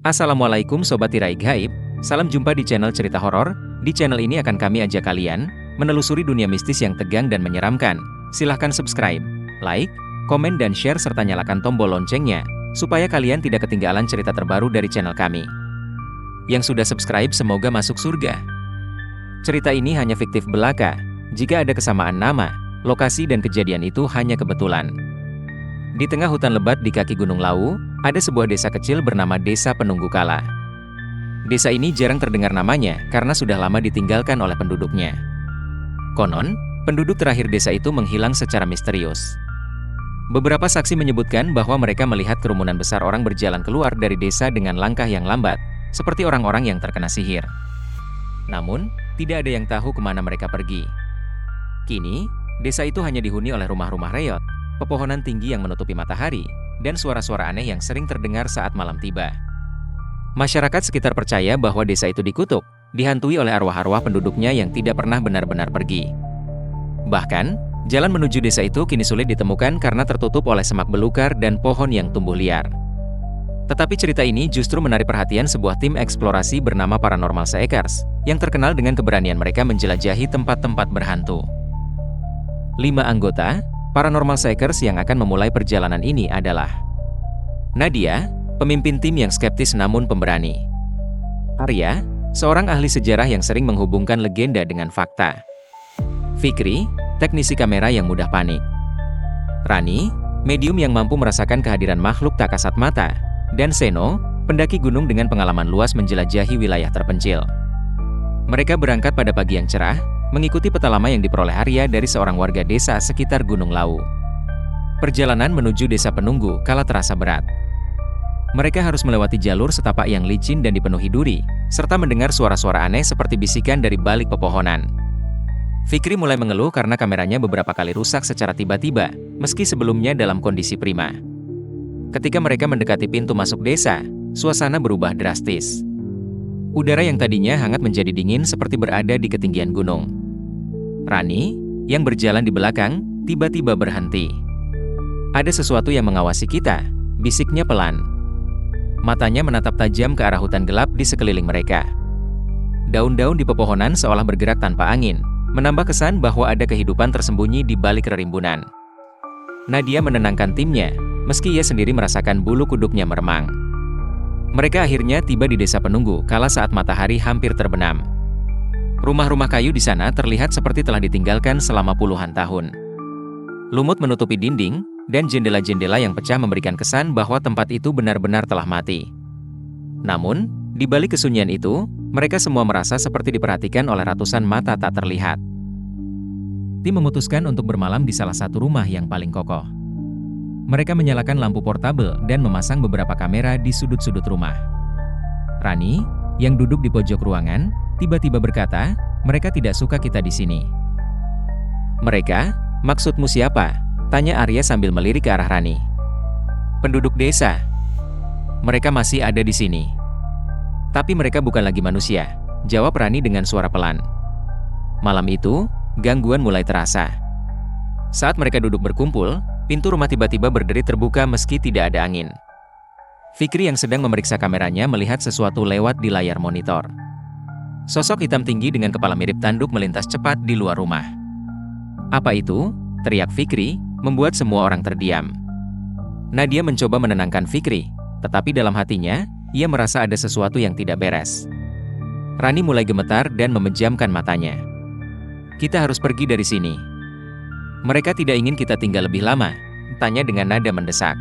Assalamualaikum Sobat Tirai Gaib, salam jumpa di channel cerita horor. Di channel ini akan kami ajak kalian menelusuri dunia mistis yang tegang dan menyeramkan. Silahkan subscribe, like, komen dan share serta nyalakan tombol loncengnya, supaya kalian tidak ketinggalan cerita terbaru dari channel kami. Yang sudah subscribe semoga masuk surga. Cerita ini hanya fiktif belaka, jika ada kesamaan nama, lokasi dan kejadian itu hanya kebetulan. Di tengah hutan lebat di kaki Gunung Lawu, ada sebuah desa kecil bernama Desa Penunggu Kala. Desa ini jarang terdengar namanya karena sudah lama ditinggalkan oleh penduduknya. Konon, penduduk terakhir desa itu menghilang secara misterius. Beberapa saksi menyebutkan bahwa mereka melihat kerumunan besar orang berjalan keluar dari desa dengan langkah yang lambat, seperti orang-orang yang terkena sihir. Namun, tidak ada yang tahu kemana mereka pergi. Kini, desa itu hanya dihuni oleh rumah-rumah reot, pepohonan tinggi yang menutupi matahari, dan suara-suara aneh yang sering terdengar saat malam tiba. Masyarakat sekitar percaya bahwa desa itu dikutuk, dihantui oleh arwah-arwah penduduknya yang tidak pernah benar-benar pergi. Bahkan, jalan menuju desa itu kini sulit ditemukan karena tertutup oleh semak belukar dan pohon yang tumbuh liar. Tetapi cerita ini justru menarik perhatian sebuah tim eksplorasi bernama Paranormal Seekers, yang terkenal dengan keberanian mereka menjelajahi tempat-tempat berhantu. 5 anggota Paranormal Seekers yang akan memulai perjalanan ini adalah Nadia, pemimpin tim yang skeptis namun pemberani. Arya, seorang ahli sejarah yang sering menghubungkan legenda dengan fakta. Fikri, teknisi kamera yang mudah panik. Rani, medium yang mampu merasakan kehadiran makhluk tak kasat mata. Dan Seno, pendaki gunung dengan pengalaman luas menjelajahi wilayah terpencil. Mereka berangkat pada pagi yang cerah, mengikuti peta lama yang diperoleh Arya dari seorang warga desa sekitar Gunung Lawu. Perjalanan menuju Desa Penunggu Kala terasa berat. Mereka harus melewati jalur setapak yang licin dan dipenuhi duri, serta mendengar suara-suara aneh seperti bisikan dari balik pepohonan. Fikri mulai mengeluh karena kameranya beberapa kali rusak secara tiba-tiba, meski sebelumnya dalam kondisi prima. Ketika mereka mendekati pintu masuk desa, suasana berubah drastis. Udara yang tadinya hangat menjadi dingin seperti berada di ketinggian gunung. Rani, yang berjalan di belakang, tiba-tiba berhenti. Ada sesuatu yang mengawasi kita, bisiknya pelan. Matanya menatap tajam ke arah hutan gelap di sekeliling mereka. Daun-daun di pepohonan seolah bergerak tanpa angin, menambah kesan bahwa ada kehidupan tersembunyi di balik rerimbunan. Nadia menenangkan timnya, meski ia sendiri merasakan bulu kuduknya meremang. Mereka akhirnya tiba di Desa Penunggu Kala saat matahari hampir terbenam. Rumah-rumah kayu di sana terlihat seperti telah ditinggalkan selama puluhan tahun. Lumut menutupi dinding, dan jendela-jendela yang pecah memberikan kesan bahwa tempat itu benar-benar telah mati. Namun, di balik kesunyian itu, mereka semua merasa seperti diperhatikan oleh ratusan mata tak terlihat. Tim memutuskan untuk bermalam di salah satu rumah yang paling kokoh. Mereka menyalakan lampu portabel dan memasang beberapa kamera di sudut-sudut rumah. Rani, yang duduk di pojok ruangan, tiba-tiba berkata, "Mereka tidak suka kita di sini." "Mereka? Maksudmu siapa?" tanya Arya sambil melirik ke arah Rani. "Penduduk desa. Mereka masih ada di sini." "Tapi mereka bukan lagi manusia," jawab Rani dengan suara pelan. Malam itu, gangguan mulai terasa. Saat mereka duduk berkumpul, pintu rumah tiba-tiba berderi terbuka meski tidak ada angin. Fikri yang sedang memeriksa kameranya melihat sesuatu lewat di layar monitor. Sosok hitam tinggi dengan kepala mirip tanduk melintas cepat di luar rumah. "Apa itu?" teriak Fikri, membuat semua orang terdiam. Nadia mencoba menenangkan Fikri, tetapi dalam hatinya, ia merasa ada sesuatu yang tidak beres. Rani mulai gemetar dan memejamkan matanya. "Kita harus pergi dari sini. Mereka tidak ingin kita tinggal lebih lama," tanya dengan nada mendesak.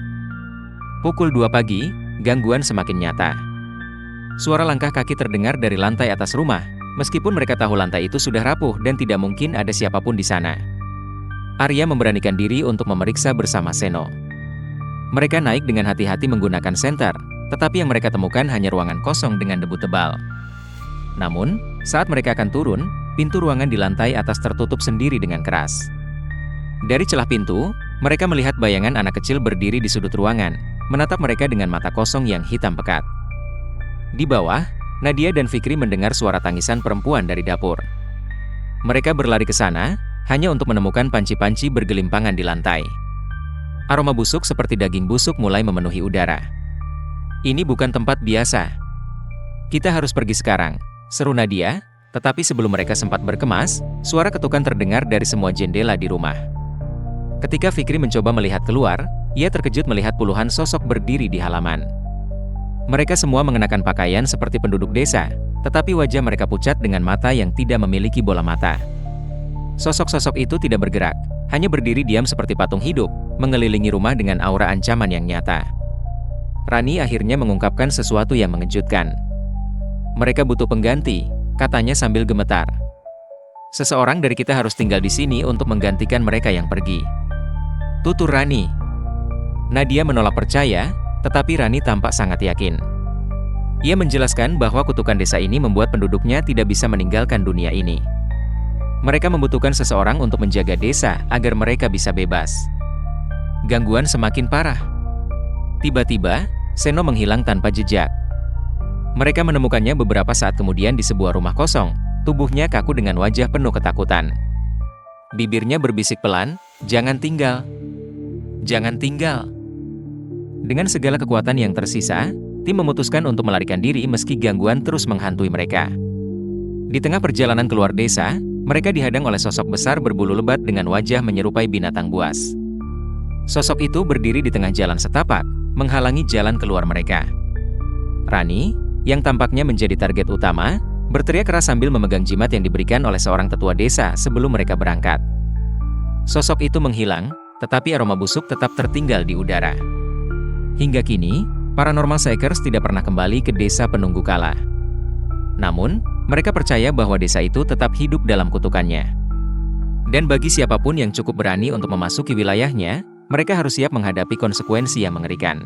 Pukul 2 pagi, gangguan semakin nyata. Suara langkah kaki terdengar dari lantai atas rumah, meskipun mereka tahu lantai itu sudah rapuh dan tidak mungkin ada siapapun di sana. Arya memberanikan diri untuk memeriksa bersama Seno. Mereka naik dengan hati-hati menggunakan senter, tetapi yang mereka temukan hanya ruangan kosong dengan debu tebal. Namun, saat mereka akan turun, pintu ruangan di lantai atas tertutup sendiri dengan keras. Dari celah pintu, mereka melihat bayangan anak kecil berdiri di sudut ruangan, menatap mereka dengan mata kosong yang hitam pekat. Di bawah, Nadia dan Fikri mendengar suara tangisan perempuan dari dapur. Mereka berlari ke sana, hanya untuk menemukan panci-panci bergelimpangan di lantai. Aroma busuk seperti daging busuk mulai memenuhi udara. Ini bukan tempat biasa. Kita harus pergi sekarang, seru Nadia, tetapi sebelum mereka sempat berkemas, suara ketukan terdengar dari semua jendela di rumah. Ketika Fikri mencoba melihat keluar, ia terkejut melihat puluhan sosok berdiri di halaman. Mereka semua mengenakan pakaian seperti penduduk desa, tetapi wajah mereka pucat dengan mata yang tidak memiliki bola mata. Sosok-sosok itu tidak bergerak, hanya berdiri diam seperti patung hidup, mengelilingi rumah dengan aura ancaman yang nyata. Rani akhirnya mengungkapkan sesuatu yang mengejutkan. Mereka butuh pengganti, katanya sambil gemetar. Seseorang dari kita harus tinggal di sini untuk menggantikan mereka yang pergi. Tutur Rani. Nadia menolak percaya, tetapi Rani tampak sangat yakin. Ia menjelaskan bahwa kutukan desa ini membuat penduduknya tidak bisa meninggalkan dunia ini. Mereka membutuhkan seseorang untuk menjaga desa agar mereka bisa bebas. Gangguan semakin parah. Tiba-tiba, Seno menghilang tanpa jejak. Mereka menemukannya beberapa saat kemudian di sebuah rumah kosong. Tubuhnya kaku dengan wajah penuh ketakutan. Bibirnya berbisik pelan, "Jangan tinggal. Jangan tinggal." Dengan segala kekuatan yang tersisa, tim memutuskan untuk melarikan diri meski gangguan terus menghantui mereka. Di tengah perjalanan keluar desa, mereka dihadang oleh sosok besar berbulu lebat dengan wajah menyerupai binatang buas. Sosok itu berdiri di tengah jalan setapak, menghalangi jalan keluar mereka. Rani, yang tampaknya menjadi target utama, berteriak keras sambil memegang jimat yang diberikan oleh seorang tetua desa sebelum mereka berangkat. Sosok itu menghilang, tetapi aroma busuk tetap tertinggal di udara. Hingga kini, Paranormal Seekers tidak pernah kembali ke desa penunggu kala. Namun, mereka percaya bahwa desa itu tetap hidup dalam kutukannya. Dan bagi siapapun yang cukup berani untuk memasuki wilayahnya, mereka harus siap menghadapi konsekuensi yang mengerikan.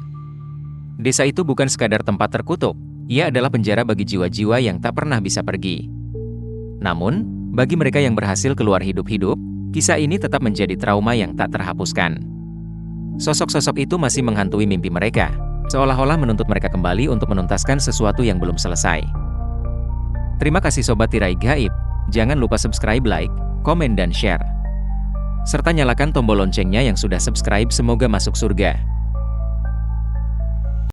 Desa itu bukan sekadar tempat terkutuk, ia adalah penjara bagi jiwa-jiwa yang tak pernah bisa pergi. Namun, bagi mereka yang berhasil keluar hidup-hidup, kisah ini tetap menjadi trauma yang tak terhapuskan. Sosok-sosok itu masih menghantui mimpi mereka, seolah-olah menuntut mereka kembali untuk menuntaskan sesuatu yang belum selesai. Terima kasih Sobat Tirai Gaib, jangan lupa subscribe, like, komen dan share. Serta nyalakan tombol loncengnya yang sudah subscribe, semoga masuk surga.